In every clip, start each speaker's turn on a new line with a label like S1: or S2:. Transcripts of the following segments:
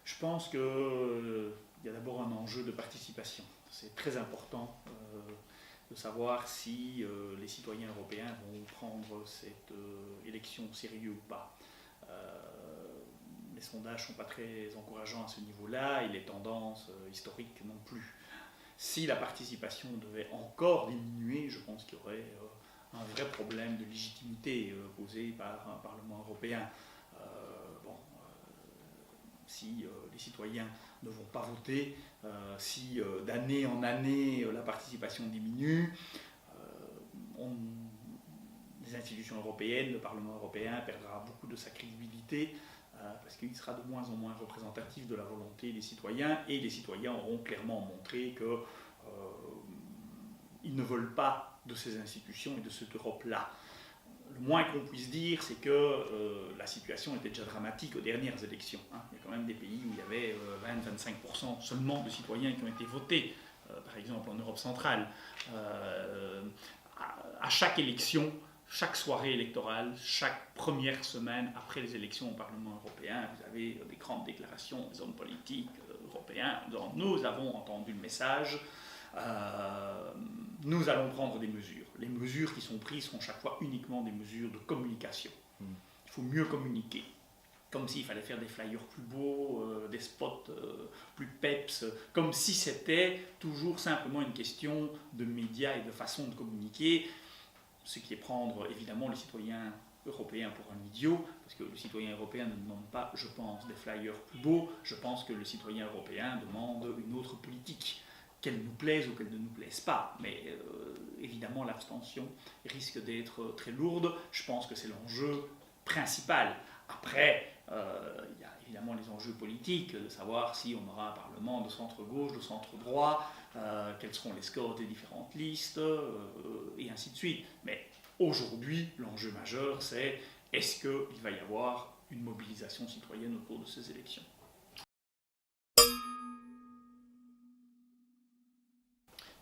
S1: Je pense qu'il y a d'abord un enjeu de participation. C'est très important de savoir si les citoyens européens vont prendre cette élection au sérieux ou pas. Les sondages ne sont pas très encourageants à ce niveau-là et les tendances historiques non plus. Si la participation devait encore diminuer, je pense qu'il y aurait un vrai problème de légitimité posé par un Parlement européen. Si les citoyens ne vont pas voter, si d'année en année la participation diminue, les institutions européennes, le Parlement européen perdra beaucoup de sa crédibilité parce qu'il sera de moins en moins représentatif de la volonté des citoyens et les citoyens auront clairement montré qu'ils ne veulent pas de ces institutions et de cette Europe-là. Le moins qu'on puisse dire, c'est que la situation était déjà dramatique aux dernières élections. Il y a quand même des pays où il y avait 20-25% seulement de citoyens qui ont été votés, par exemple en Europe centrale. À chaque élection, chaque soirée électorale, chaque première semaine après les élections au Parlement européen, vous avez des grandes déclarations des hommes politiques européens disant « Nous avons entendu le message ». Nous allons prendre des mesures. Les mesures qui sont prises sont chaque fois uniquement des mesures de communication. Il faut mieux communiquer. Comme s'il fallait faire des flyers plus beaux, des spots plus peps, comme si c'était toujours simplement une question de médias et de façon de communiquer, ce qui est prendre évidemment les citoyens européens pour un idiot, parce que le citoyen européen ne demande pas, je pense, des flyers plus beaux, je pense que le citoyen européen demande une autre politique, qu'elle nous plaise ou qu'elle ne nous plaise pas. Mais évidemment, l'abstention risque d'être très lourde. Je pense que c'est l'enjeu principal. Après, il y a évidemment les enjeux politiques, de savoir si on aura un Parlement de centre-gauche, de centre-droit, quels seront les scores des différentes listes, et ainsi de suite. Mais aujourd'hui, l'enjeu majeur, c'est est-ce qu'il va y avoir une mobilisation citoyenne autour de ces élections ?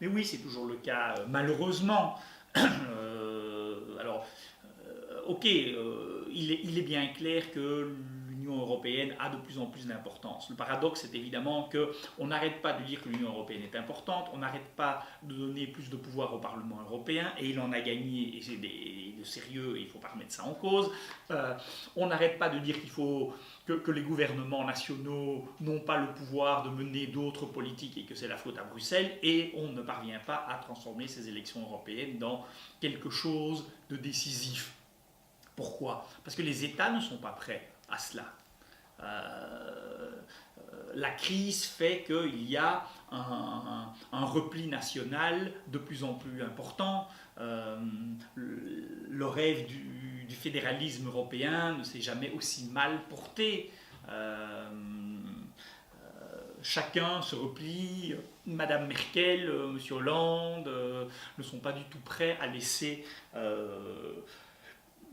S1: Mais oui, c'est toujours le cas, malheureusement. Ok, il est bien clair que l'Union européenne a de plus en plus d'importance. Le paradoxe, c'est évidemment qu'on n'arrête pas de dire que l'Union européenne est importante, on n'arrête pas de donner plus de pouvoir au Parlement européen, et il en a gagné, et c'est de sérieux, et il ne faut pas remettre ça en cause. On n'arrête pas de dire qu'il faut que les gouvernements nationaux n'ont pas le pouvoir de mener d'autres politiques et que c'est la faute à Bruxelles, et on ne parvient pas à transformer ces élections européennes dans quelque chose de décisif. Pourquoi ? Parce que les États ne sont pas prêts à cela. La crise fait qu'il y a un repli national de plus en plus important. Le rêve du fédéralisme européen ne s'est jamais aussi mal porté. Chacun se replie. Madame Merkel, Monsieur Hollande ne sont pas du tout prêts à laisser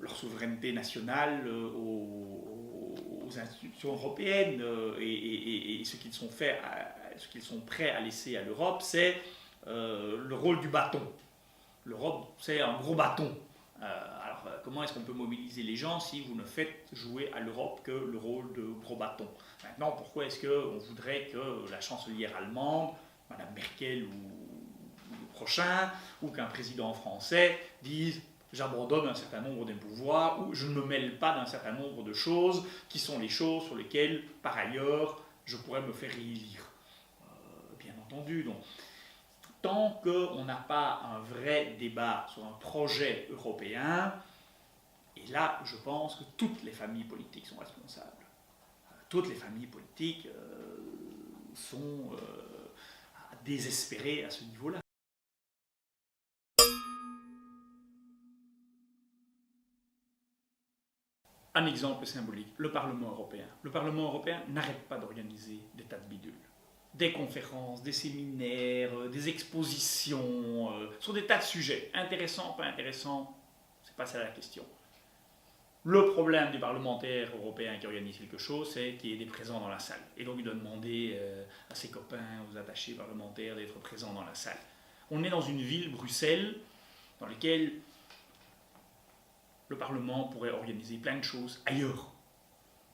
S1: leur souveraineté nationale aux institutions européennes et ce qu'ils sont prêts à laisser à l'Europe, c'est le rôle du bâton. L'Europe, c'est un gros bâton. Alors, comment est-ce qu'on peut mobiliser les gens si vous ne faites jouer à l'Europe que le rôle de gros bâton ? Maintenant, pourquoi est-ce qu'on voudrait que la chancelière allemande, Madame Merkel ou le prochain, ou qu'un président français dise j'abandonne un certain nombre des pouvoirs ou je ne me mêle pas d'un certain nombre de choses qui sont les choses sur lesquelles, par ailleurs, je pourrais me faire réélire. Bien entendu, donc, tant qu'on n'a pas un vrai débat sur un projet européen, et là, je pense que toutes les familles politiques sont responsables. Toutes les familles politiques sont désespérées à ce niveau-là. Un exemple symbolique, le Parlement européen. Le Parlement européen n'arrête pas d'organiser des tas de bidules. Des conférences, des séminaires, des expositions, sur des tas de sujets, intéressants, pas intéressants, c'est pas ça la question. Le problème du parlementaire européen qui organise quelque chose, c'est qu'il y ait des présents dans la salle. Et donc il doit demander à ses copains, aux attachés parlementaires d'être présents dans la salle. On est dans une ville, Bruxelles, dans laquelle le Parlement pourrait organiser plein de choses ailleurs.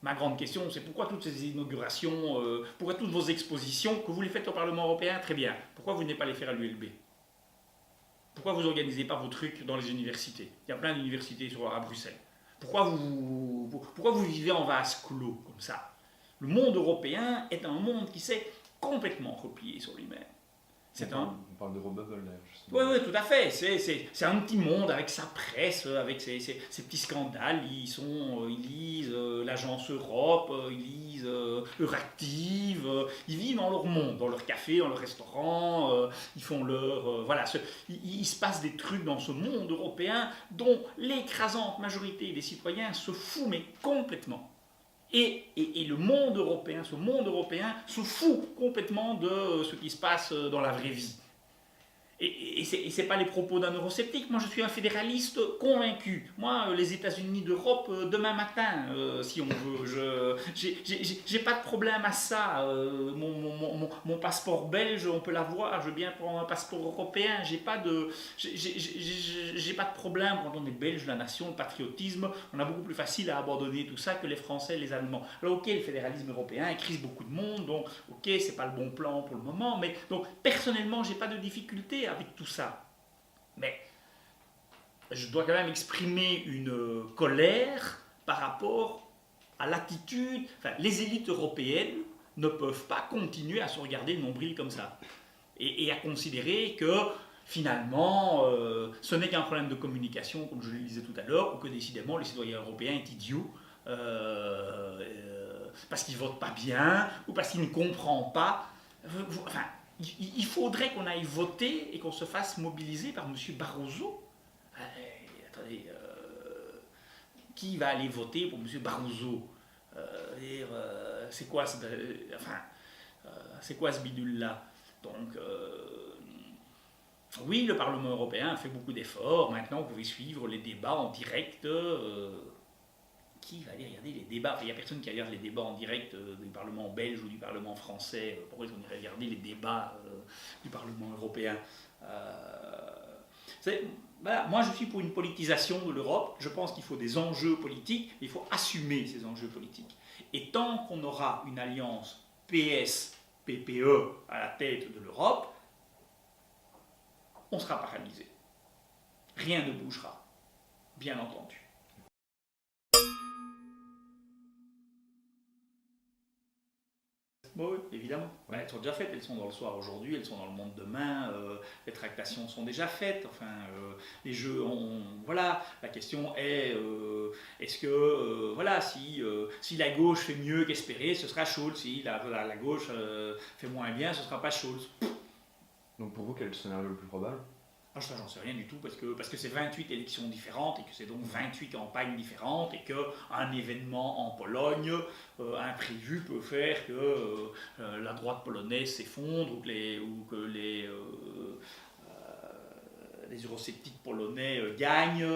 S1: Ma grande question, c'est pourquoi toutes ces inaugurations, pourquoi toutes vos expositions, que vous les faites au Parlement européen, très bien. Pourquoi vous n'allez pas les faire à l'ULB? Pourquoi vous n'organisez pas vos trucs dans les universités? Il y a plein d'universités à Bruxelles. Pourquoi vous vivez en vase clos comme ça? Le monde européen est un monde qui s'est complètement replié sur lui-même.
S2: On parle d'Eurobubble là,
S1: justement. Oui, tout à fait. C'est un petit monde avec sa presse, avec ses petits scandales. Ils lisent l'Agence Europe, ils lisent Euractiv. Ils vivent dans leur monde, dans leur café, dans leur restaurant. Ils font leur... voilà, il se passe des trucs dans ce monde européen dont l'écrasante majorité des citoyens se fout, mais complètement. Et le monde européen, ce monde européen se fout complètement de ce qui se passe dans la vraie vie. Et c'est pas les propos d'un eurosceptique. Moi, je suis un fédéraliste convaincu. Moi, les États-Unis d'Europe, demain matin, si on veut. J'ai pas de problème à ça. Mon passeport belge, on peut l'avoir. Je veux bien prendre un passeport européen. J'ai pas de problème quand on est belge, la nation, le patriotisme. On a beaucoup plus facile à abandonner tout ça que les Français et les Allemands. Alors, ok, le fédéralisme européen crise beaucoup de monde. Donc, ok, c'est pas le bon plan pour le moment. Mais donc, personnellement, j'ai pas de difficulté avec tout ça. Mais je dois quand même exprimer une colère par rapport à l'attitude. Enfin, les élites européennes ne peuvent pas continuer à se regarder le nombril comme ça et à considérer que finalement ce n'est qu'un problème de communication, comme je le disais tout à l'heure, ou que décidément le citoyen européen est idiot parce qu'il ne vote pas bien ou parce qu'il ne comprend pas. Enfin, il faudrait qu'on aille voter et qu'on se fasse mobiliser par M. Barroso. Attendez, qui va aller voter pour M. Barroso? C'est quoi ce bidule-là? Donc, oui, le Parlement européen a fait beaucoup d'efforts. Maintenant, vous pouvez suivre les débats en direct. Qui va aller regarder les débats? Il n'y a personne qui regarde les débats en direct du Parlement belge ou du Parlement français. Pourquoi est-ce qu'on irait regarder les débats du Parlement européen? Voilà, moi, je suis pour une politisation de l'Europe. Je pense qu'il faut des enjeux politiques. Il faut assumer ces enjeux politiques. Et tant qu'on aura une alliance PS-PPE à la tête de l'Europe, on sera paralysé. Rien ne bougera, bien entendu. Oui, évidemment. Ouais, elles sont déjà faites, elles sont dans le soir aujourd'hui, elles sont dans le monde demain, les tractations sont déjà faites, enfin, les jeux ont... Voilà, la question est, est-ce que, voilà, si la gauche fait mieux qu'espéré, ce sera Scholz, si la gauche fait moins bien, ce ne sera pas Scholz.
S2: Donc pour vous, quel est le scénario le plus probable?
S1: Ça, j'en sais rien du tout, parce que c'est 28 élections différentes, et que c'est donc 28 campagnes différentes, et qu'un événement en Pologne imprévu peut faire que la droite polonaise s'effondre, ou que les eurosceptiques polonais gagnent.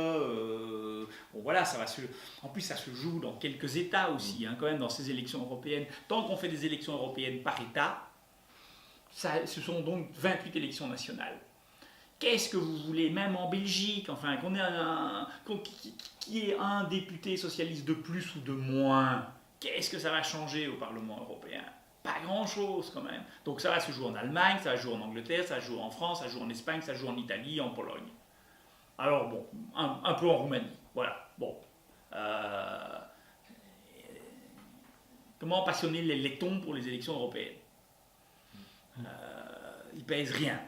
S1: Bon voilà, en plus ça se joue dans quelques États aussi, quand même, dans ces élections européennes. Tant qu'on fait des élections européennes par État, ce sont donc 28 élections nationales. Qu'est-ce que vous voulez, même en Belgique, enfin, qu'il y ait un député socialiste de plus ou de moins, qu'est-ce que ça va changer au Parlement européen? Pas grand-chose quand même. Donc ça va se jouer en Allemagne, ça va se jouer en Angleterre, ça va se jouer en France, ça va se jouer en Espagne, ça va se jouer en Italie, en Pologne. Alors bon, un peu en Roumanie, voilà. Bon. Comment passionner les Lettons pour les élections européennes? Ils pèsent rien.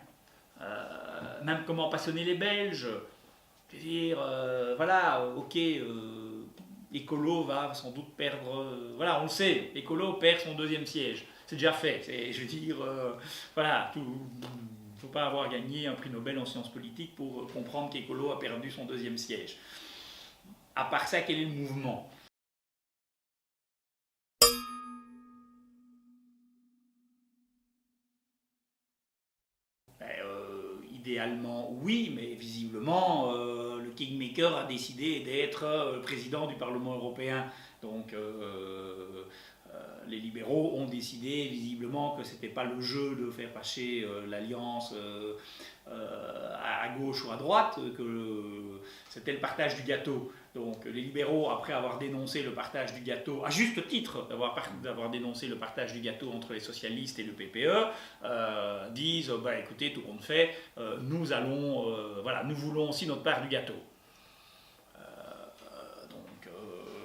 S1: Même comment passionner les Belges. Je veux dire, voilà, ok, Écolo va sans doute perdre... voilà, on le sait, Écolo perd son 2e siège. C'est déjà fait. Je veux dire, voilà, il ne faut pas avoir gagné un prix Nobel en sciences politiques pour comprendre qu'Écolo a perdu son 2e siège. À part ça, quel est le mouvement? Idéalement, oui, mais visiblement, le Kingmaker a décidé d'être président du Parlement européen. Donc, les libéraux ont décidé visiblement que ce n'était pas le jeu de faire passer l'alliance à gauche ou à droite, que c'était le partage du gâteau. Donc les libéraux, après avoir dénoncé le partage du gâteau, à juste titre d'avoir dénoncé le partage du gâteau entre les socialistes et le PPE, disent bah, écoutez, tout compte fait, nous voulons aussi notre part du gâteau.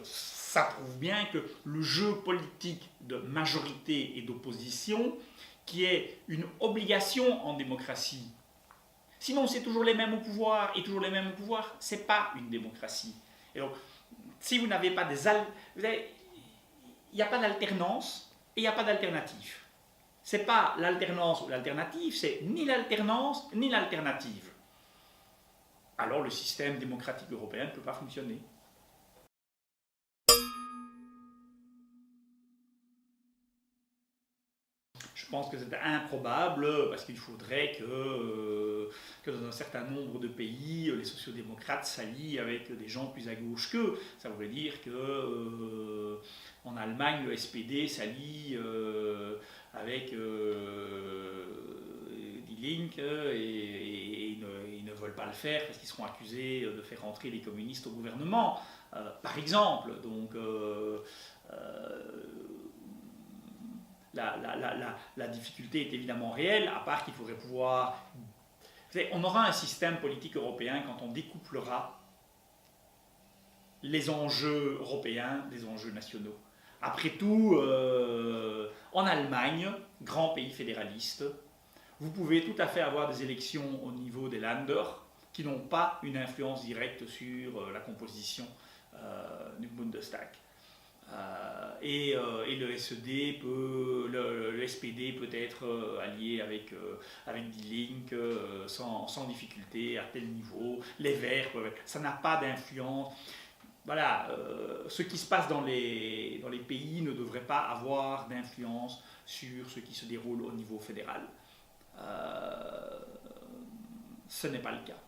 S1: Ça prouve bien que le jeu politique de majorité et d'opposition, qui est une obligation en démocratie, sinon c'est toujours les mêmes au pouvoir et toujours les mêmes au pouvoir, c'est pas une démocratie. Et donc, si vous n'avez pas il n'y a pas d'alternance et il n'y a pas d'alternative. C'est pas l'alternance ou l'alternative, c'est ni l'alternance ni l'alternative. Alors le système démocratique européen ne peut pas fonctionner. Je pense que c'est improbable parce qu'il faudrait que dans un certain nombre de pays, les sociodémocrates s'allient avec des gens plus à gauche qu'eux. Ça voudrait dire que en Allemagne, le SPD s'allie avec Die Linke et ils ne veulent pas le faire parce qu'ils seront accusés de faire entrer les communistes au gouvernement, par exemple. Donc la difficulté est évidemment réelle, à part qu'il faudrait pouvoir... On aura un système politique européen quand on découplera les enjeux européens des enjeux nationaux. Après tout, en Allemagne, grand pays fédéraliste, vous pouvez tout à fait avoir des élections au niveau des Länder qui n'ont pas une influence directe sur la composition du Bundestag. Et le SPD peut être allié avec Die Linke sans difficulté à tel niveau. Les Verts, ça n'a pas d'influence. Voilà, ce qui se passe dans les pays ne devrait pas avoir d'influence sur ce qui se déroule au niveau fédéral. Ce n'est pas le cas.